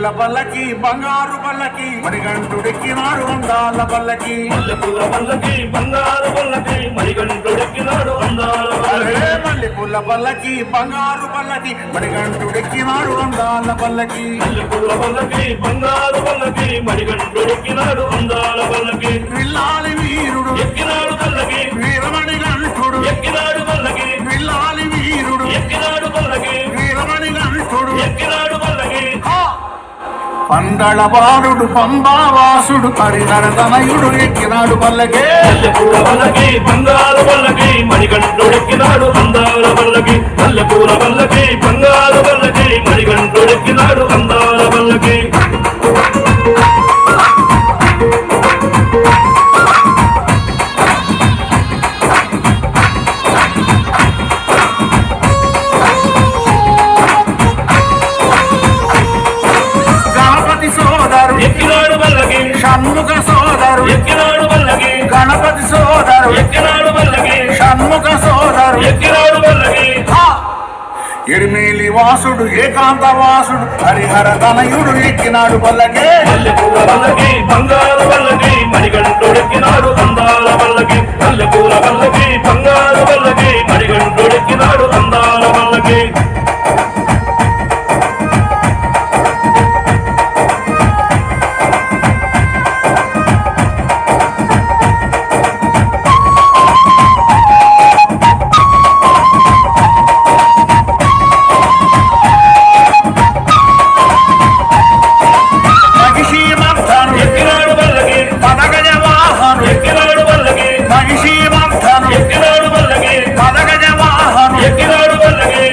మల్లెపూల పల్లకి బంగారు పల్లకి మణికంఠుడెక్కినాడు అందాల పల్లకి మల్లెపూల పల్లకి బంగారు పల్లకి మణికంఠుడెక్కినాడు అందాల పల్లకి మల్లెపూల పల్లకి బంగారు పల్లకి మణికంఠుడెక్కినాడు అందాల పల్లకి మల్లెపూల పల్లకి బంగారు పల్లకి మణికంఠుడెక్కినాడు అందాల పల్లకి విల్లాలి వీరుడు ఎక్కినాడు పల్లకి వీరమణికంఠుడు ఎక్కినాడు పల్లకి విల్లాలి వీరుడు ఎక్కినాడు పల్లకి వీరమణికంఠుడు ఎక్కినాడు పల్లకి పందళ బాలుడు పంబావాసుడు హరిహరతనయుడు ఎక్కినాడు పల్లకే మల్లెపూల పల్లకి బంగారు పల్లకి మణికంఠుడెక్కినాడు అందాల పల్లకి మల్లెపూల పల్లకి బంగారు పల్లకి మణికంఠుడెక్కినాడు అందాల పల్లకి ఎక్కినాడు పల్లకి షణ్ముఖ సోదరు ఎక్కినాడు పల్లకి గణపతి సోదరు ఎక్కినాడు పల్లకి షణ్ముఖ సోదరు ఎక్కినాడు పల్లకి ఎరిమేలి వాసుడు ఏకాంత వాసుడు హరిహర తనయుడు ఎక్కినాడు పల్లకే మల్లెపూల పల్లకి బంగారు పల్లకి మణికంఠుడెక్కినాడు అందాల పల్లకి మల్లెపూల పల్లకి బంగారు పల్లకి మణికంఠుడెక్కినాడు అందాల పల్లకి ఎక్కినాడు పల్లకి పదగజ వాహను ఎక్కినాడు పల్లకి మహిషి మంథను ఎక్కినాడు పల్లకి పదగజ వాహను ఎక్కినాడు పల్లకి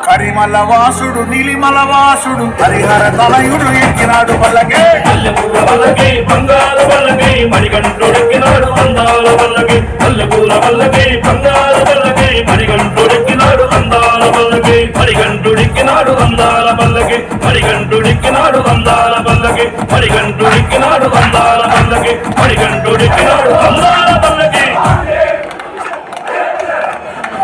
కరిమల వాసుడు నీలిమల వాసుడు హరిహర తనయుడు ఎక్కినాడు పల్లకే మల్లెపూల పల్లకి బంగారు పల్లకి మణికంఠుడెక్కినాడు అందాల పల్లకి మల్లెపూల పల్లకి బంగారు పల్లకి మణికంఠుడెక్కినాడు అందాల పల్లకి మణికంఠుడెక్కినాడు అందాల పల్లకి మణికంఠుడెక్కినాడు అందాల పల్లకి మణికంఠుడెక్కినాడు అందాల పల్లకి మణికంఠుడెక్కినాడు అందాల పల్లకి